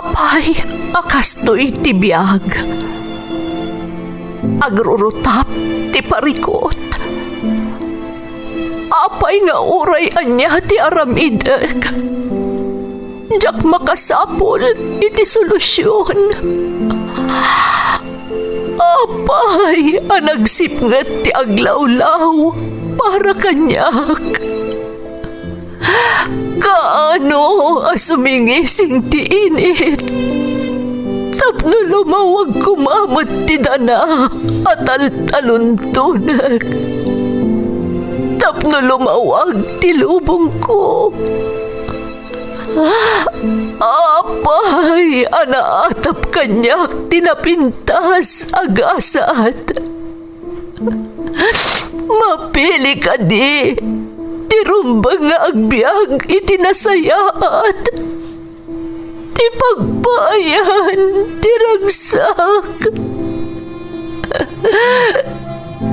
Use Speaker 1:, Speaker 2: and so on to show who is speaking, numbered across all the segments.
Speaker 1: Apay, akastoy ti biyag. Agrurutap ti parikot. Apay nga uray anya ti aramideg. Jak makasapol iti solusyon. Apay, anagsipnget ti aglawlaw para kanyak. Kaano asumingising ti init. Tapno lumawag kumamot ti dana at taluntunak. Tapno lumawag ti lubong ko. Apay, anaatap kanyak tinapintas agasat. Mapili ka di. Tirumbang nga agbyag itinasayaat. Ti pagbayan, tiragsak.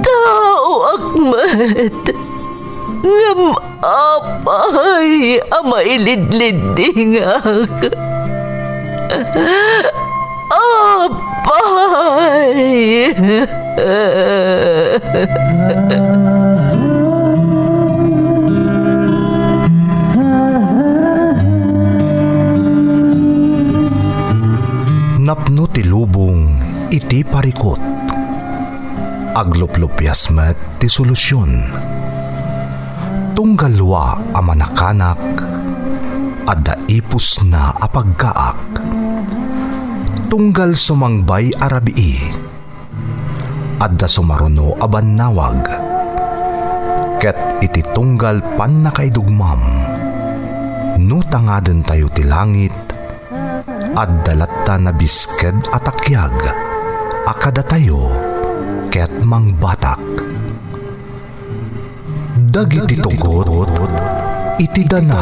Speaker 1: Tao akmat. Ngam apay, amailidlidingak. Apay.
Speaker 2: Napno ti lubong iti parikot. Agluplupyas met ti solusyon. Tunggalwa a manakanak, adda ipus na apagkaak. Tunggal sumangbay arabii, adda sumaruno abannawag. Ket iti tunggal pan nakaidugmam, no tangaden tayo ti langit, addalatta na bisked atakyag, akada tayo, ket mangbatak. Dagiti tugot, iti dana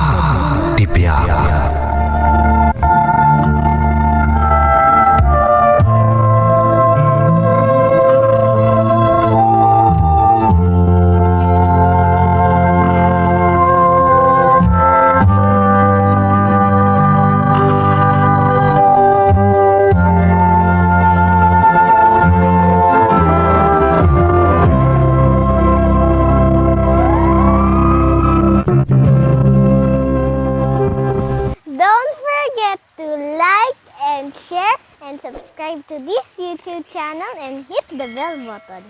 Speaker 2: ti biyag.
Speaker 3: Subscribe to this YouTube channel and hit the bell button.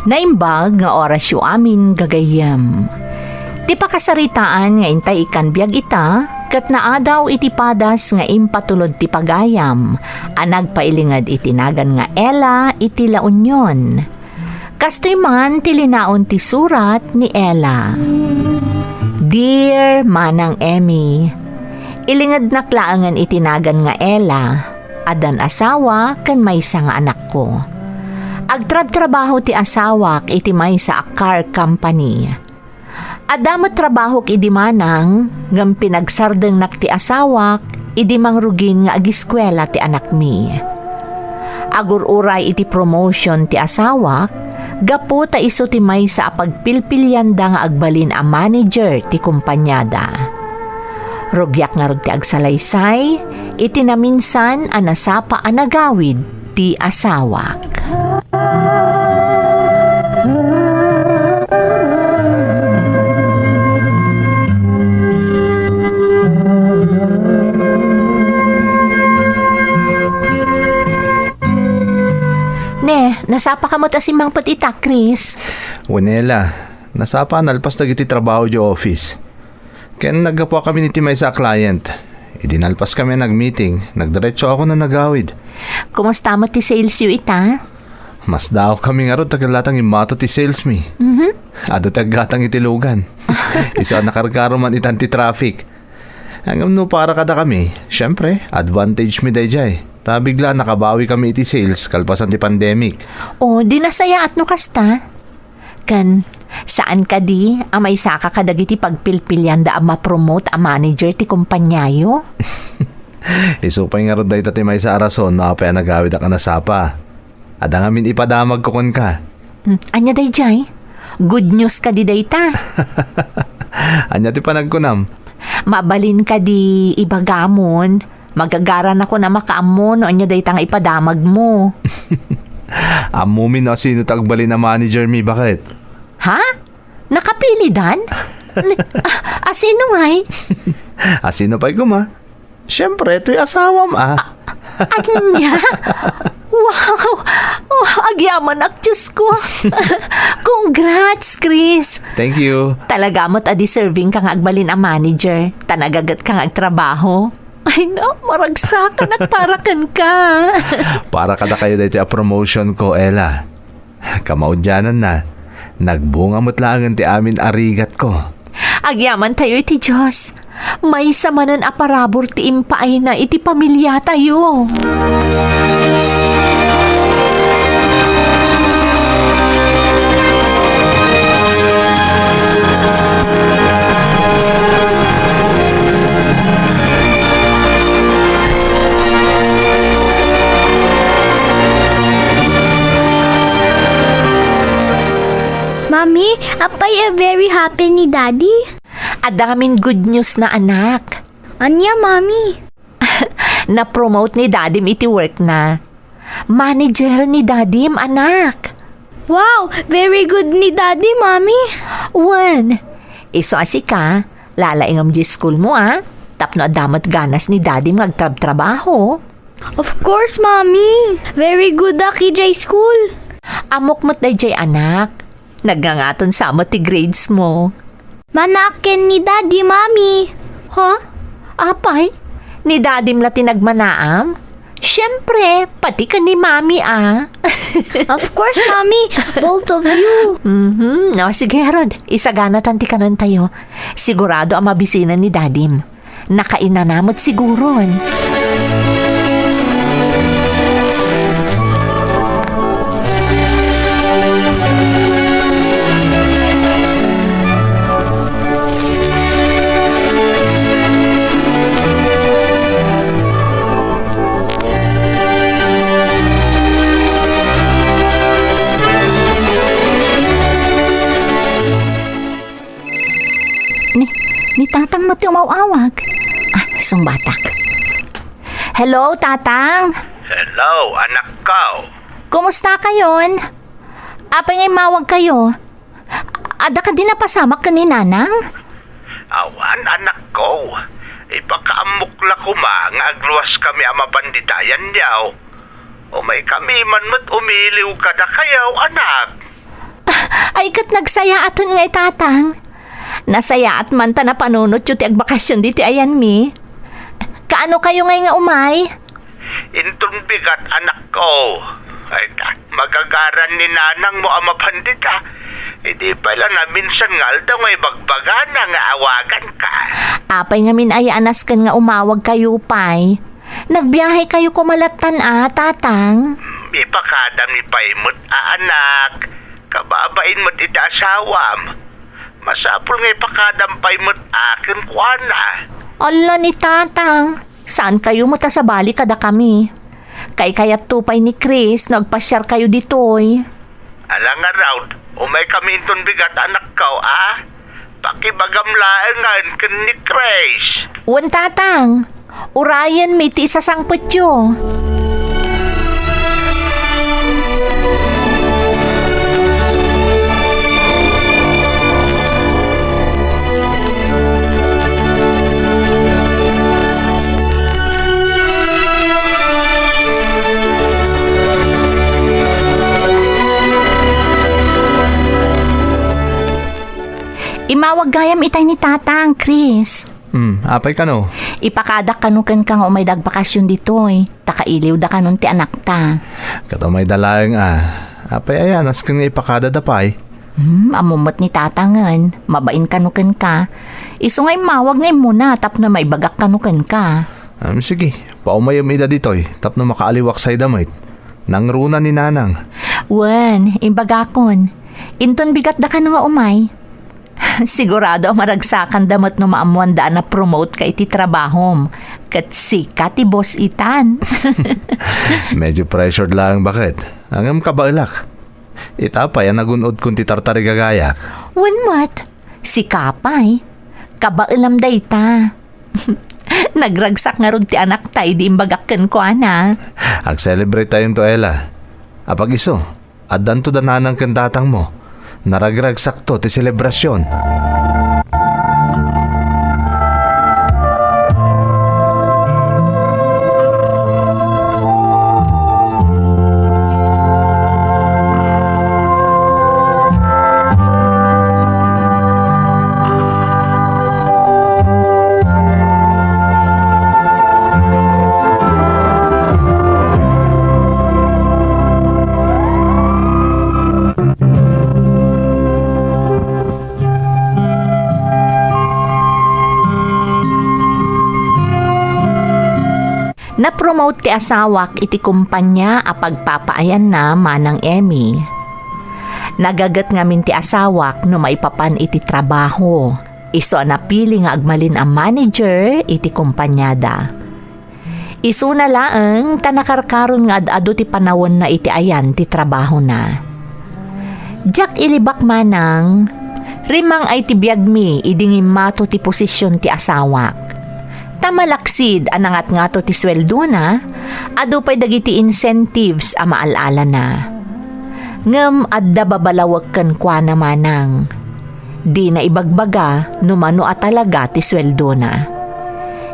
Speaker 1: Naimbag nga orasyo amin gagayam. Ti pakasaritaan nga intay ikan biyag ita, kat naadaw iti padas nga impatulod ti pagayam, anag pailingad itinagan nga Ella iti La Union. Kastoy man ti linaon ti surat ni Ella. Dear Manang Emmy, ilingad naklaangan itinagan nga Ella, adan asawa kan maysa nga anak ko. Agtrab-trabaho ti asawak iti maysa a car company. Adamot trabahok idi manang, ngam pinagsardeng nak ti asawak, idi mangrugin nga agiskwela ti anak mi. Agururay iti promotion ti asawak, gapo ta iso ti maysa a pagpilpilyanda nga agbalin a manager ti kumpanyada. Rugyak nga rod ti agsalaysay, iti naminsan a nasapa a nagawid ti asawak. Nasapa ka mo ta si Mang Patita, Chris.
Speaker 4: Wanela, nasapa nalpas dagiti trabaho di office. Kaya naggapo kami ni Timay sa client. Idinalpas kami nag-meeting. Nagdiretso ako na nagawid.
Speaker 1: Kumusta mo ti sales yu ita?
Speaker 4: Mas daw kami nga ron tagalatang imato ti sales mi. Ado tagatang itilugan. Isa nakargaro man itan ti traffic. Hanggang no para kada kami, syempre, advantage mi day jay. Ta bigla nakabawi kami iti sales kalpasan ti pandemic.
Speaker 1: O, di nasaya at no kasta. Kan, saan ka di? Amay saka kadagiti pagpilpilyan da ama promote a manager ti kumpanyayo?
Speaker 4: Isupay nga ron dahi tati may sa arason na pa nagawid ka nasapa. Ada ngamin ipadamag ko kon ka.
Speaker 1: Anya day jay? Good news ka di dayta.
Speaker 4: Anya ti panagkunam.
Speaker 1: Mabalin ka di ibagamon. Magagaran ako na makaamon o anya dayta nga ipadamag mo.
Speaker 4: Amumin o sino tagbali na manager mi, bakit?
Speaker 1: Ha? Nakapili dan? Sino nga'y?
Speaker 4: Sino pa'y kuma? Siyempre, ito'y asawa ma.
Speaker 1: Anya? Wow! Oh, agyaman ak, Diyos ko. Congrats, Chris.
Speaker 4: Thank you.
Speaker 1: Talaga mo't deserving kang agbalin ang manager. Tanagagat kang agtrabaho. Ay no, maragsakan at parakan ka.
Speaker 4: Para kada kayo dito a promotion ko, Ella. Kamaudyanan na. Nagbunga mo't lang ti amin arigat ko.
Speaker 1: Agyaman tayo iti Diyos. May samanan aparabor ti impaay na iti pamilya tayo.
Speaker 3: Mommy, apay very happy ni Daddy.
Speaker 1: Adaming good news na anak.
Speaker 3: Anya, Mommy?
Speaker 1: Na-promote ni Dadim iti work na. Manager ni Dadim, anak.
Speaker 3: Wow, very good ni Daddy, Mommy.
Speaker 1: Wan, iso asika, lalaingam di school mo Tapno adamat ganas ni Dadim magtrab-trabaho.
Speaker 3: Of course, Mommy. Very good aki J school.
Speaker 1: Amok mo't day anak. Nagngangaton sa mo ti grades mo.
Speaker 3: Manaken ni Daddy, Mommy.
Speaker 1: Ha? Apay? Ni Dadim la tinagmanaam? Siyempre, pati ka ni Mami
Speaker 3: Of course, Mommy. Both of you.
Speaker 1: No, sige Rod, isagana tanti ka nun tayo. Sigurado ang mabisinan ni Dadim. Nakainanamot siguron. Ni Tatang mo umawawag. Isang batak. Hello, Tatang.
Speaker 5: Hello, anak ko.
Speaker 1: Kumusta kayon? Apay ngay mawag kayo. Ada ka din napasamak ka ni Nanang?
Speaker 5: Awan, anak ko. Ipakaamok la ko nga agluwas kami ama panditayan niyaw. O may kami man mo't umiliw kada kayaw, anak.
Speaker 1: Ay kat nagsaya aton ngay Tatang. Nasaya at man ta na panunot yung ti agbakasyon diti ayan mi. Kaano kayo ngay nga umay?
Speaker 5: Intun bigat, anak ko. Ay, magagaran ni Nanang mo ama pandita. Hindi pala na minsan ngal daw ngay bagbagana nga awagan ka.
Speaker 1: Apay nga min ay anas kan nga umawag kayo pay. Nagbiyahe kayo kumalatan Tatang.
Speaker 5: Ipakadam ni Paimot, anak. Kababain mo't iti asawam. Masapul nga ipakadam Paimot akin kuana.
Speaker 1: Ala ni Tatang, saan kayo mo ta sa bali kada kami? Kay kayat tupay ni Chris, nagpasyar kayo ditoy.
Speaker 5: Alang nga raw, umay kami intun bigat anak ko, Pakibagamlaan kan ni Chris.
Speaker 1: Wan Tatang, urayan mi ti isasangpot yo. Imawag gayam itay ni Tatang, Chris.
Speaker 4: Apay ka no?
Speaker 1: Ipakadak kanukan ka nga umay dagbakasyon ditoy. Takailiw da kanon ti anak ta.
Speaker 4: Kato may dalaeng Apay ayan, as kang ipakada dapay.
Speaker 1: Amumot ni Tatangan. Mabain kanukan ka. Iso ngay mawag ngay muna tap na may bagak kanukan ka.
Speaker 4: Sige, paumayom ida ditoy. Tap na makaaliwak sa idamit. Nangruna ni Nanang.
Speaker 1: Wan, imbagakon. Inton bigat da ka nga umay. Sigurado maragsakan damot no maamuan daan na promote ka iti trabahom. Kat sika ti boss itan.
Speaker 4: Medyo pressured lang, bakit? Angam ka ba ilak? Itapay ang nagunod kung ti tartari gagayak.
Speaker 1: Wanmat, si Kapay, kabailam day ta. Nagragsak nga ron ti anak tay di imbagakken ko ana.
Speaker 4: Ag-celebrate tayong to, Ella. Apag iso, adan to dananang kandatang mo. Naragragsak to ti selebrasyon.
Speaker 1: Na-promote ti asawak iti kumpanya a pagpapaayan na manang Emmy. Nagagat ngamin ti asawak no maipapan iti trabaho. Iso napili nga agmalin ang manager iti kumpanyada. Isu na laeng tanakarkaron nga ado ti panawon na iti ayan ti trabaho na. Jack ilibak manang, rimang ay ti biag mi idingin mato ti posisyon ti asawak. Tamalaksid anangat nga to ti sweldo na, ado pa'y dagiti incentives a maalala na. Ngem adda babalawag kan kwa namanang. Di na ibagbaga numano at talaga ti sweldo na.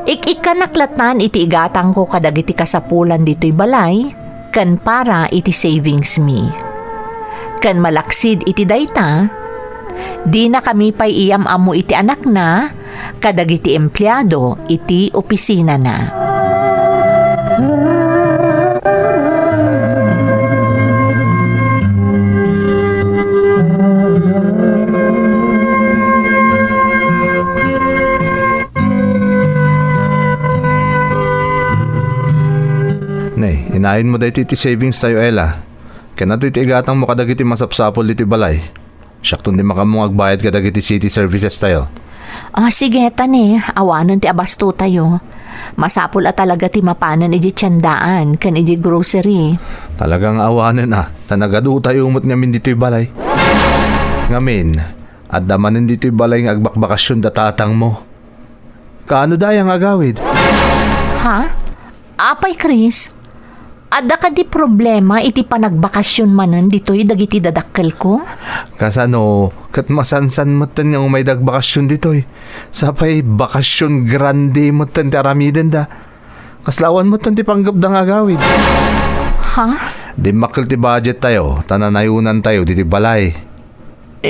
Speaker 1: Ikikanaklatan iti igatang ko kadagiti kasapulan dito'y balay, kan para iti savings me. Kan malaksid iti dayta, di na kami pa'y iyam amo iti anak na, kadagiti empleyado iti opisina na.
Speaker 4: Nay, inahin mo dahi iti savings tayo, Ella. Kaya nato iti igatang mo kadagiti masapsapol dito balay. Siyaktong di makamong agbayad kadagiti city services tayo.
Speaker 1: Sige tani, awanon ti abasto tayo. Masapul at talaga ti mapanan iji tiyandaan kan iji grocery.
Speaker 4: Talagang awanan tanagado tayo umot ngamin dito'y balay. Ngamin, at damanin dito'y balay ng agbakbakasyon datatang mo. Kaano dayang agawid?
Speaker 1: Ha? Apay Chris? Adda ka di problema iti panagbakasyon manan dito'y dagiti dadakkel ko?
Speaker 4: Kasano, kat masansan matan nga may dagbakasyon dito'y. Sapay bakasyon grande matan ti aramiden da. Kaslawan matan ti panggap da nga agawid.
Speaker 1: Ha?
Speaker 4: Di makil ti budget tayo, tananayunan tayo diti balay.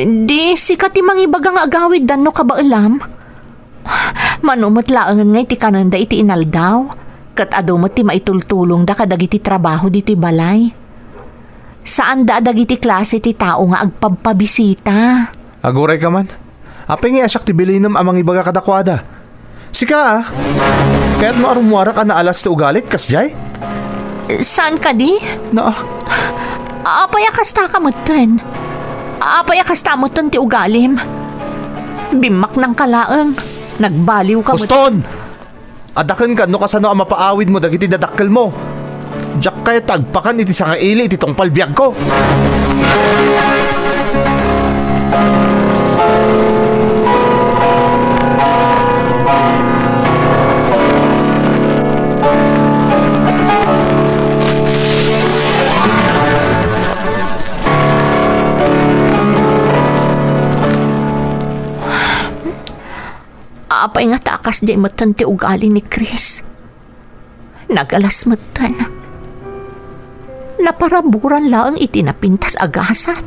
Speaker 1: Di sikat ti mangibagang agawid dan no kabailam. Manumot laangan nga iti kananda iti inaldaw. Kat adumot ti maitultulong da kadagiti trabaho dito'y balay. Saan da dagiti klase ti tao nga agpabpabisita?
Speaker 4: Aguray ka man. Apay nga asyak ti bilinam amang ibaga kadakwada. Sika kaya't maarumwara ka na alas ti ugalit, kasjay?
Speaker 1: Saan ka di?
Speaker 4: Na,
Speaker 1: Apay akasta ka mutin. Apay akasta mutin ti ugalim. Bimak ng kalaang. Nagbaliw ka
Speaker 4: Kuston! Adakan ka no kasano ang mapaawid mo dagiti dadakkel mo. Diyak kaya tagpakan iti sangaili iti tong palbiag ko.
Speaker 1: Apay nga takas di matan ti ugali ni Chris. Nagalas matan. Naparaburan lang iti napintas agasat.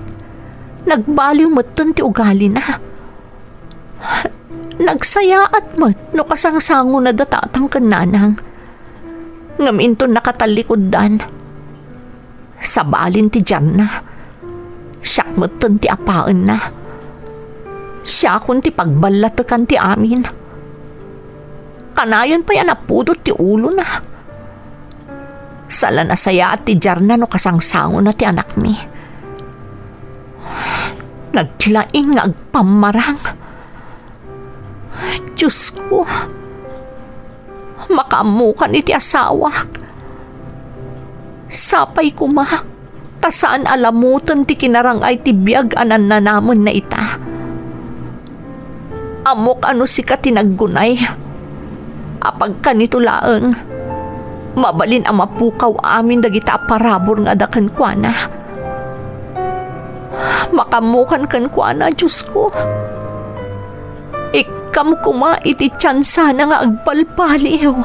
Speaker 1: Nagbaliw matan ti ugali na. Nagsayaat mat no kasangsango na datatang kananang. Ngaminton nakatalikod dan. Sabalin ti dyan na. Siyak matan ti apaan na. Siya kun ti pagbalatakan ti amin. Kanayon pa yan napudot ti ulo na. Sala na saya at ti jarna no kasangsango na ti anak mi. Naglaing nga agpamarang. Diyos ko, makamukan iti asawak. Sapay ko ma, tasaan alamutan ti kinarang ay ti biyag anan na namon na ita. Amok ano si katinaggunay. Apag kanito laeng, mabalin ang mapukaw amin dagita parabor nga daken kuana. Makamukan kan kuana, Diyos ko. Ikam kuma iti tsansa na nga agbalbaliw.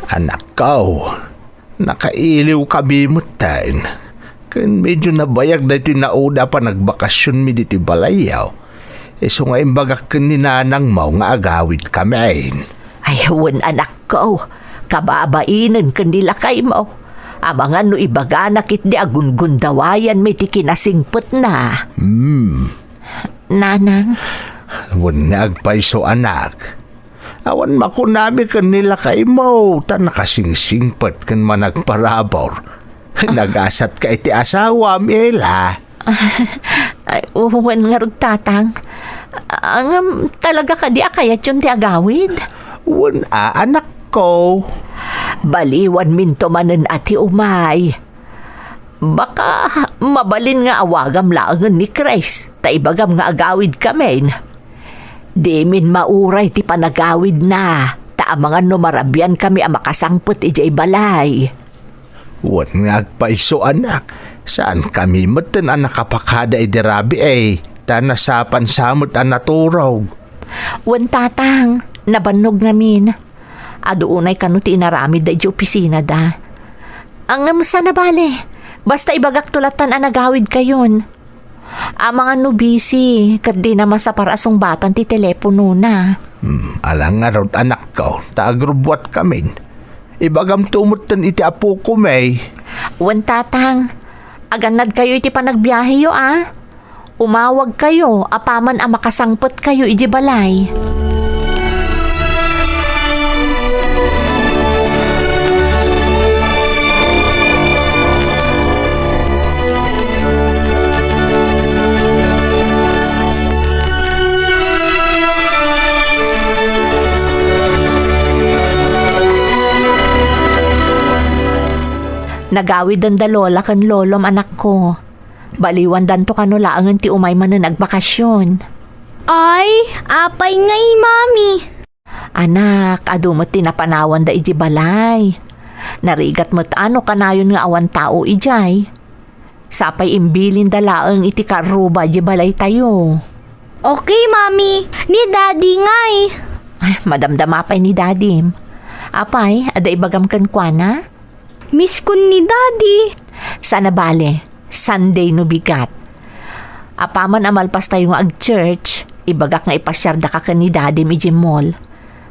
Speaker 5: Anak ko, nakailiw kami mo tayo. Kan medyo nabayag na tinauda pa nagbakasyon mi diti balayaw. So nga imbagak kan ni nanang mau nga agawid kami.
Speaker 1: Ay, wan anak ko, kababainan kanila kay mo. Amangan no ibaga nakit di agun-gundawayan may ti kinasingpot na. Nanang?
Speaker 5: Wan na agpaiso anak. Awan makunami kanila kay mo, ta nakasingsingpot kan managparabor. Nagasat ka iti asawa, Mela.
Speaker 1: Ay, wan nga rod tatang. Ang talaga ka di akayat yun ti agawid?
Speaker 5: Wan anak ko.
Speaker 1: Baliwan minto manen ati umay. Baka mabalin nga awagam laangan ni Chris, ta ibagam nga agawid kamen. Di min mauray ti panagawid na, ta amangan no marabyan kami ang makasangpot ijay balay.
Speaker 5: Wan nga agpaiso anak. Saan kami matan ang nakapakada idirabi ta nasapan samot ang naturog.
Speaker 1: Wan tatang, nabanog ngamin. Adoonay kano ti inaramid da ijay opisina da. Ang sa nabale, basta ibagak tulatan ang nagawid kayon. Ang mga no busy, kat di naman sa parasong batan ti telepono na.
Speaker 5: Alang nga raw anak ko, taagrubwat kami. Ibagam tumutan iti apo ko may.
Speaker 1: Wan tatang, aganad kayo iti panagbiyahe yo Umawag kayo, apaman ang makasangpot kayo iti balay. Nagawid ang dalola kan lolom anak ko. Baliwan danto kanulaangan ti umay man na nagbakasyon.
Speaker 3: Ay, apay ngay, Mami.
Speaker 1: Anak, adumot tinapanawan da iji balay. Narigat mo't ano kanayon nga awan tao ijay. Sapay imbilin dalaang iti karuba iji balay tayo.
Speaker 3: Okay, Mami. Ni Daddy ngay.
Speaker 1: Ay, madamdama pa'y ni Dadim. Apay, ada ibagam kan kuana?
Speaker 3: Miss kun ni Daddy.
Speaker 1: Sana bale, Sunday no bigat. Apaman amalpas tayo nga ag-church, ibagak nga ipasyarda ka ni Daddy iji mall.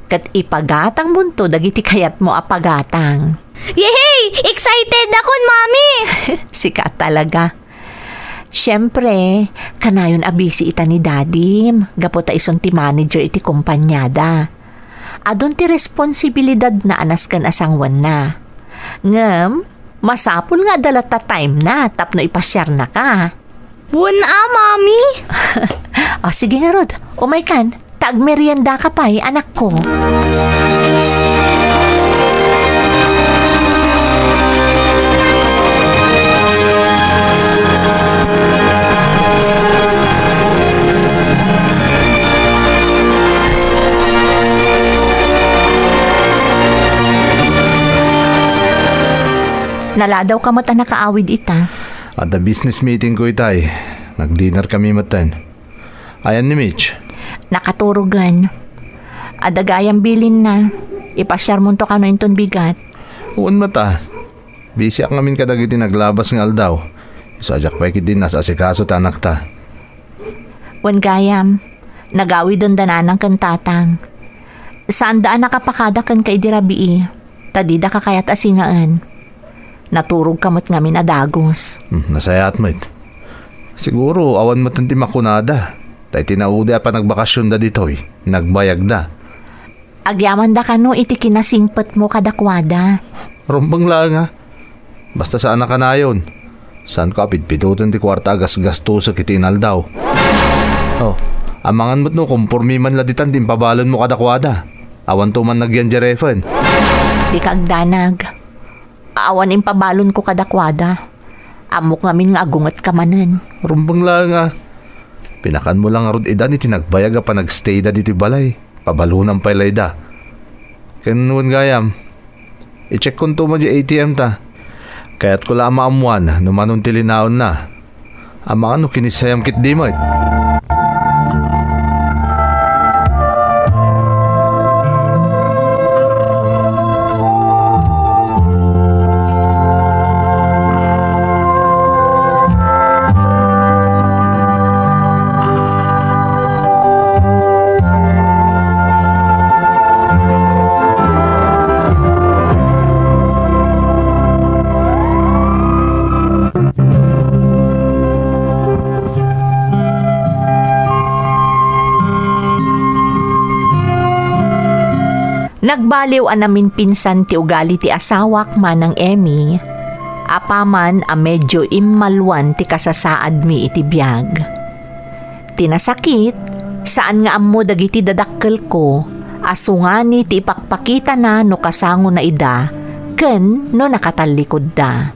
Speaker 1: Kat ipagatang bunto dagiti kayat mo apagatang.
Speaker 3: Yehey! Excited akon, Mami!
Speaker 1: Sikat talaga. Siyempre, kanayon abisi ita ni Dadim, gapo ta ison ti manager iti kumpanyada. Adon ti responsibilidad na anas kan asangwan na. Ngem, masapul nga dalata time na tapno ipasyar na ka.
Speaker 3: Wala, Mami.
Speaker 1: O sige nga Rod, umay kan, tagmerienda ka pa'y anak ko. Naladaw ka mo't nakaawid ita.
Speaker 4: At the business meeting ko itay, nag-dinner kami matan. Ayan ni Mitch.
Speaker 1: Nakaturugan. Adagayang bilin na. Ipasyar mo to ka no inton bigat.
Speaker 4: Uwan mata. Busy ak ngamin kadagiti naglabas ng aldaw. Isadyak pa ikit din nasa asikaso ta anak ta.
Speaker 1: Wan gayam, nagawi doon dananang kan tatang. Saan daan nakapakada kan kay dirabii? Tadida ka kayat asingaan. Naturog kamot ngamin adagos.
Speaker 4: Nasayat mo it. Siguro awan mo tanti makunada. Tay tinaudi pa nagbakasyon da ditoy. nagbayag da.
Speaker 1: Agyaman da kano iti kinasingpet mo kadakwada.
Speaker 4: Rumbang lang ha. Basta saan na ka na yun. Saan ko apit-pitutin ti kwarta agas-gasto sa kitinal daw. Oh, amangan mo't no kumpurmi man laditan din pabalon mo kadakwada. Awan to man nagyan jerefen.
Speaker 1: Di ka agdanag. Awan impabalon ko kadakwada. Amok ngamin nga agungat ka manen.
Speaker 4: Rumbang lang ha. Pinakan mo lang arod idan iti nagbayag pa nagstay da diti balay. Pabalunan pa ilay da. Kanuan gayam. I-check kung to mo di ATM ta. Kaya't ko lang maamuan numanon tilinaon na. Ama ano kinisayam kit di mo.
Speaker 1: Nagbaliw namin pinsan ti ugali ti asawak manang Emmy. Apaman a medyo immalwan ti kasasaad mi iti biyag. Tinasakit, saan nga ammo dagiti dadakkel ko, asungani ti ipakpakita na no kasango na ida, ken no nakatalikod da.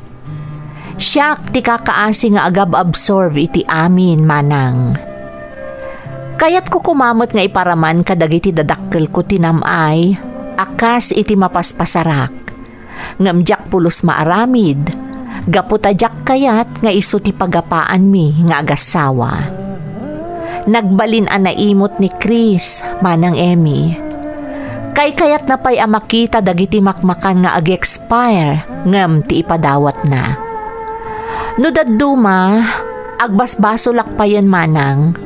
Speaker 1: Siyak ti kakaasi nga agab-absorb iti amin manang. Kayat ko kumamot nga iparaman kadagiti dadakkel ko tinamay, akas iti mapaspasarak. Ngamjak pulos maaramid, gaputajak kayat nga iso ti pagapaan mi nga agasawa. Nagbalin naimot ni Chris, manang Emmy. Kayat na pa'y makita dagiti makmakan nga ag-expire, ngam ti ipadawat na. No dadduma, agbasbaso lakpayan manang,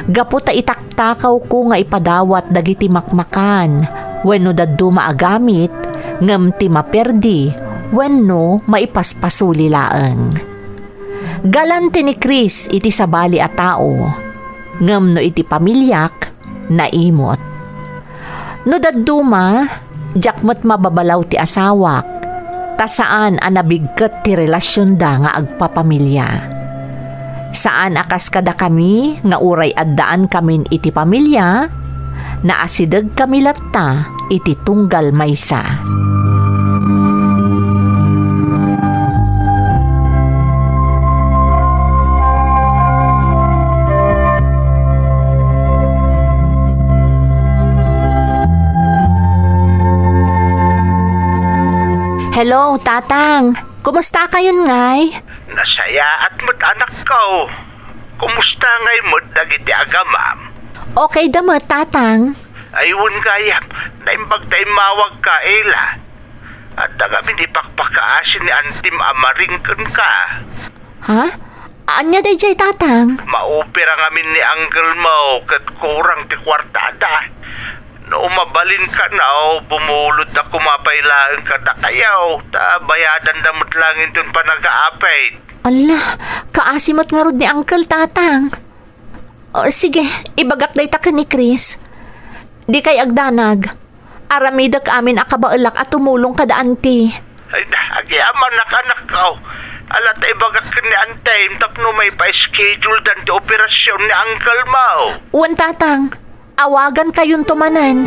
Speaker 1: gaputa itaktakaw ko nga ipadawat dagiti makmakan, wenno daddo maagamit, ngem ti maperdi, wenno maipaspasuli laeng. Galante ni Chris iti sabali a tao, ngem no iti pamilyak, naimot. No dadduma, jakmat mababalaw ti asawak, tasaan anabigket ti relasyon da nga agpapamilya. Saan akas kada kami nga uray addaan kamin iti pamilya, naasidag kami latta iti tunggal maysa. Hello, Tatang. Kumusta kayon ngay?
Speaker 5: Nasaya at mo't anak ko. Kumusta ngay mo't dagiti agamam?
Speaker 1: Okay damo, Tatang.
Speaker 5: Ayun gayam, naimbag tayo mawag ka, Ela. At kami di pakpakaasin ni Antim Amaringkan ka.
Speaker 1: Ha? Anya day jay, Tatang?
Speaker 5: Maupira ngamin ni Uncle mo kat kurang ti kwartada. No mabalin ka na o bumulot na kumapailaan ka na kayaw. Ta bayadan damot lang itong panag-aapay.
Speaker 1: Ala, kaasimot nga rod ni Uncle, Tatang. O, sige, ibagak day ta ka ni Chris. Di kay agdanag. Aramidak amin akabaelak at tumulong kada anti.
Speaker 5: Ay, agyaman anak ko. Alat ay bagak ni Antay, tapno may pa-schedule dan ti operasyon ni Uncle mo.
Speaker 1: Uwan, Tatang. Awagan kayong tumanan.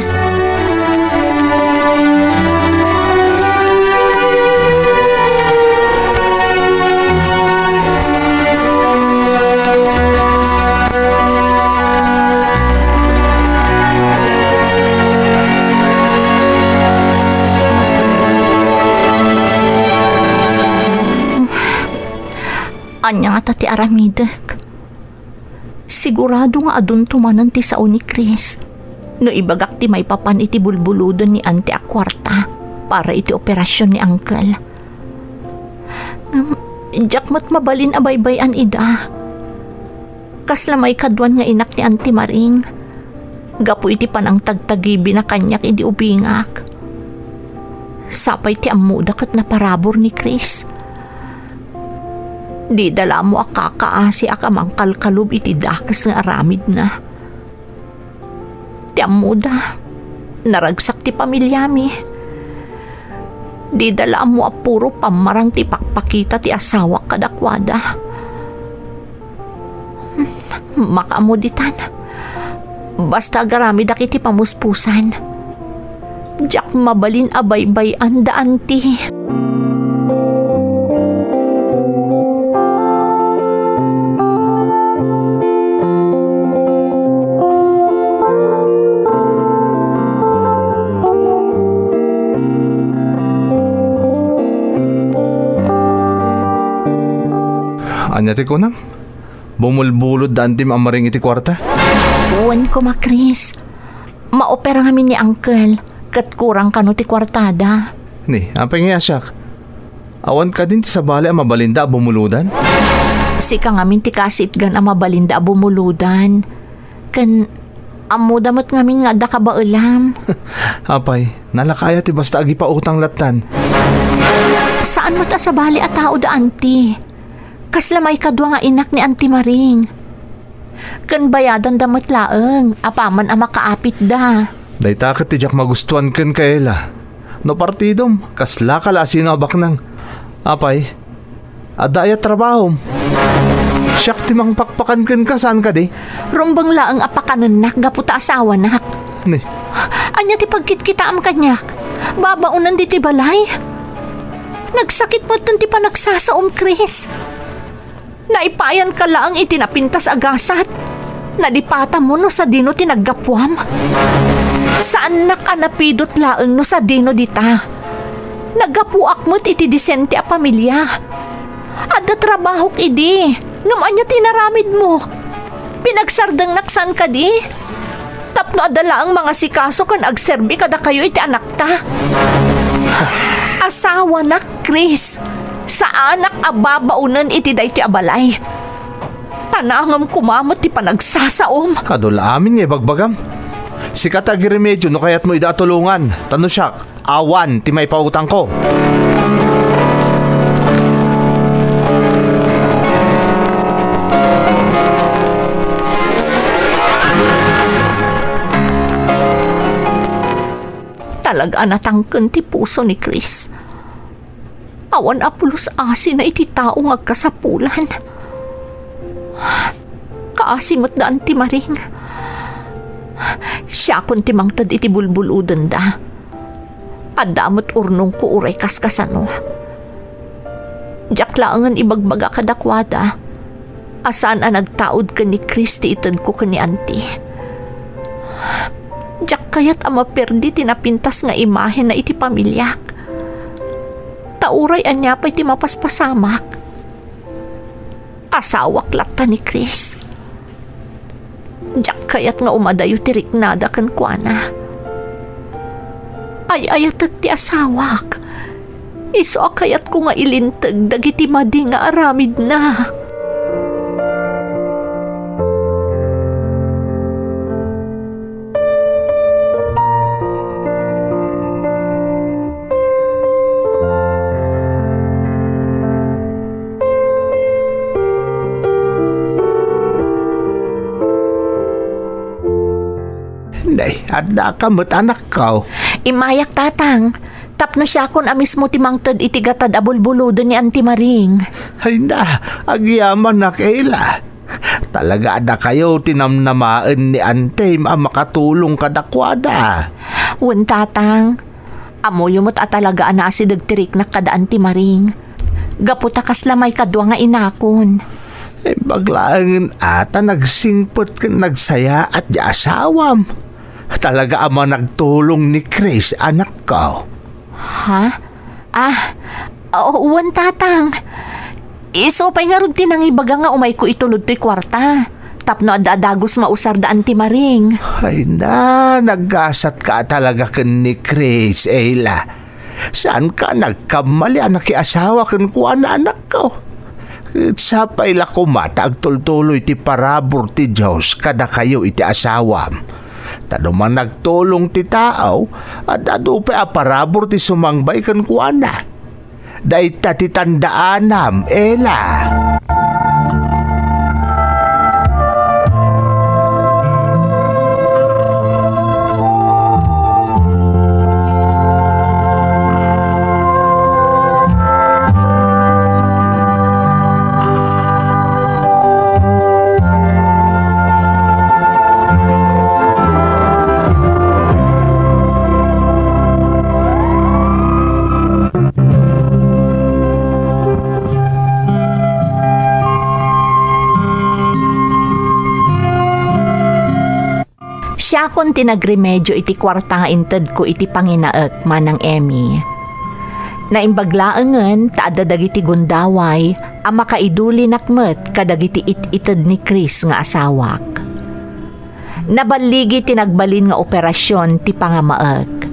Speaker 1: Anya nga ti aramidek. Sigurado nga adun tumanan ti sao ni Chris. No ibagak ti may papan iti bulbuludon ni Ante a kwarta para iti operasyon ni Uncle. Jakmat mabalin abaybayan ida. Kasla may kadwan nga inak ni Auntie Maring. Gapo iti panang tagtagibi na kanyak iti ubingak. Sapay ti amuda kat na parabor ni Chris. Di dala mo akakaasi akamang kalkalub iti dakas nga aramid na. Ti amuda, naragsak ti pamilyami. Di dala mo apuro pamarang ti pakpakita ti asawa kadakwada. Makamuditan. Basta garami dakiti pamuspusan. Diyak mabalin abaybay ang daan ti.
Speaker 4: Anya ti ko nam? Bumulbulod daan tim amaring iti kwarta?
Speaker 1: Uwan ko Chris. Maopera kami ni Uncle. Kat kurang kano ti kwartada.
Speaker 4: Ni, apay nga asyak. Awan ka din ti sabali ang mabalinda bumuludan?
Speaker 1: Sika ngamin ti kasit gan ang mabalinda bumuludan. Kan amudamot ngamin nga da ka ba ulam.
Speaker 4: Apay, nalakaya ti basta agi pa utang latan.
Speaker 1: Saan mo ta sabali at tao daan ti? Kaslamay kadwa nga inak ni Auntie Maring. Kan bayadan damot laeng, apaman ang makaapit da.
Speaker 4: Day takot ti jak magustuhan ken kaela. No partidom, kasla kalasin abak nang. Apay, adaya trabahom. Siyak ti mang pakpakan ken ka, saan ka di?
Speaker 1: Rumbang laeng apakanunak, gaputa asawa nak.
Speaker 4: Ni,
Speaker 1: Anya ti pagkit-kita am kanyak. Babaunan di ti balay. Nagsakit mo ti panagsasaom, Chris. Naipayan ka laang itinapintas agasat. Nalipata mo no sa dino tinaggapwam. Saan nakanapidot laang no sa dino dita? Naggapuak mo't iti disente a pamilya. Adda trabahok idi. Ngam anya tinaramid mo. Pinagsardang naksan ka di. Tapno adala ang mga sikaso kan agserbi kada kayo iti anak ta. Asawa na, Chris. Sa anak ababaunan iti day ti abalay. Tanangam kumamot ti panagsasaom.
Speaker 4: kadula amin nga bagbagam. Sikat agi remedyo no kayat mo ida tulungan. Tano siyak, awan ti may pautang ko.
Speaker 1: Talaga natangken ti puso ni Chris. Awan apulos asin na iti tao ngagkasapulan. Kaasimot daan ti Maring. Siya kun ti mangtad iti bulbuludan da. Adamot urnong ko uray kaskasano. Diyak laangan ibagbaga kadakwada. Asaan ang nagtaod ka ni Chris ti itad ko ka ni Auntie. Diyak kayat ama perdi tinapintas nga imahe na iti pamilyak. Tauray anya pa'y ti mapaspasamak. Asawak lata ni Chris. Diyak kayat nga umadayo ti riknada kan kuana. Ay ayatag ti asawak. Iso kayat ko nga ilintag dagiti madi nga aramid na.
Speaker 2: Nay, adda ka mo't anak ko.
Speaker 1: Imayak tatang. Tapno siya kon amis mo timangtad itigatad abulbuludo ni Auntie Maring.
Speaker 2: Ay na, agyaman na kaila. Talaga ada kayo tinamnamaan ni Ante makatulong kadakwada.
Speaker 1: Wen tatang. Amoy mo't atalagaan na asidagtirik na kada Auntie Maring. Gaputa kaslamay kadwa nga inakon.
Speaker 2: Baglaangin ata nagsingpot ka nagsaya at di asawam. Talaga ama nagtulong ni Chris, anak ko.
Speaker 1: Ha? Uwan tatang. Isopay nga rin tinang ibaga nga umay ko itulod to'y kwarta. Tapno adadagos mausar da Auntie Maring.
Speaker 2: Ay na, naggasat ka talaga kan ni Chris, Ella. Saan ka nagkamali anak asawa kan kuha na anak ko? Sa paila ko mata agtultuloy ti parabor ti Diyos kada kayo iti asawam. Tanuman nagtulong ti tao at adupe a parabor ti sumangbay kan kuana. Dahit ti tandaanam, Ella.
Speaker 1: akon tinagremedyo iti kwarta nga inted ko iti panginaek manang Emmy. Naimbaglaengen taada dagiti gundaway a makaiduli nakmet kadagiti it-ited ni Chris nga asawak. Nabaligi tinagbalin nga operasyon ti pangamaek.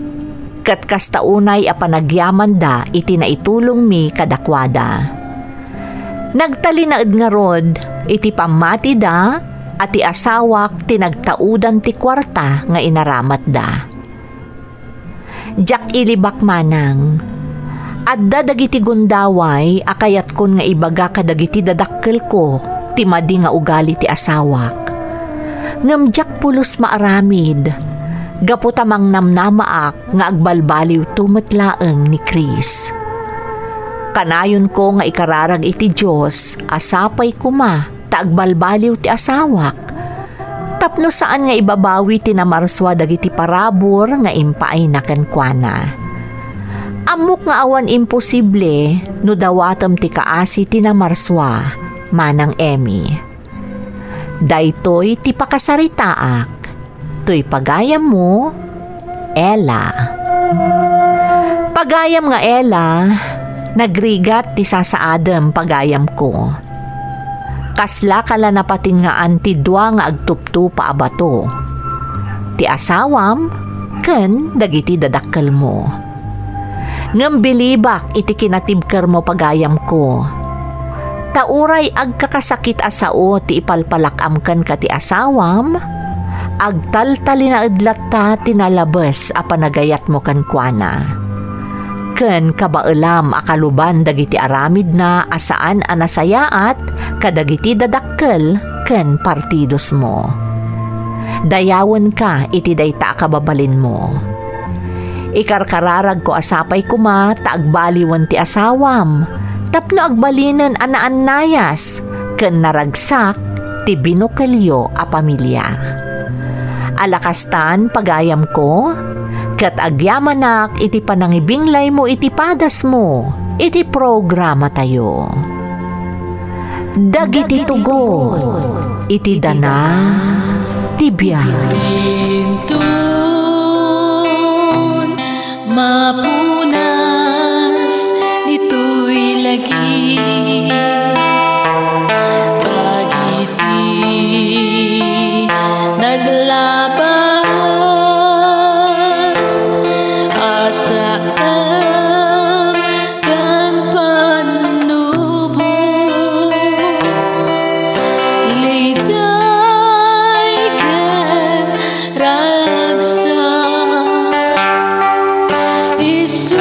Speaker 1: Kat kastaunay a panagyaman da iti naitulong mi kadakwada. Nagtalinaed nga rod iti pamati da at ti asawak tinagtaudan ti kwarta nga inaramat da. Jak ilibak manang, adda dagiti gundaway akayat kon nga ibaga kadagiti dadakkel ko ti madi nga ugali ti asawak. Ngem jak pulos maaramid, gaputamang namnamaak nga agbalbaliw tumetlaeng ni Chris. Kanayon ko nga ikararag iti Diyos, asapay kuma, taagbalbaliw ti asawak. Tapno saan nga ibabawi ti namarswa dagiti parabor nga impaay na kenkwana. Amok nga awan imposible no dawatem ti kaasi ti namarswa, manang Emmy. Daytoy ti pakasaritaak, to'y pagayam mo, Ella. Pagayam nga Ella, nagrigat ti sasaadem pagayam ko. Kasla kala napatin nga antidwa nga agtupto paabato. Ti asawam, ken dagiti dadakkel mo. Ngem bilibak iti kinatibker mo pagayam ko. Tauray agkakasakit asao ti ipalpalakam ken ka ti asawam, agtaltali na idlat ta tinalabes a panagayat mo kankwana. Ken kabaelam akaluban dagiti aramid na asaan a nasayaat kadagiti dadakkel ken partidos mo. Dayawon ka iti dayta kababalin mo. Ikarkararag ko asapay kuma taagbaliwan ti asawam, tapno agbalinen anaan nayas ken naragsak ti binukelyo a pamilya. Alakastan pagayam ko, kat agyamanak iti panangibinglay mo iti padas mo, iti programa tayo. Dagiti tugo, iti dana, tibiyay.
Speaker 6: Intun, mapunas, dito'y lagi. Dagiti, naglabas, asaan kan panubo. Liday kan ragsak, isu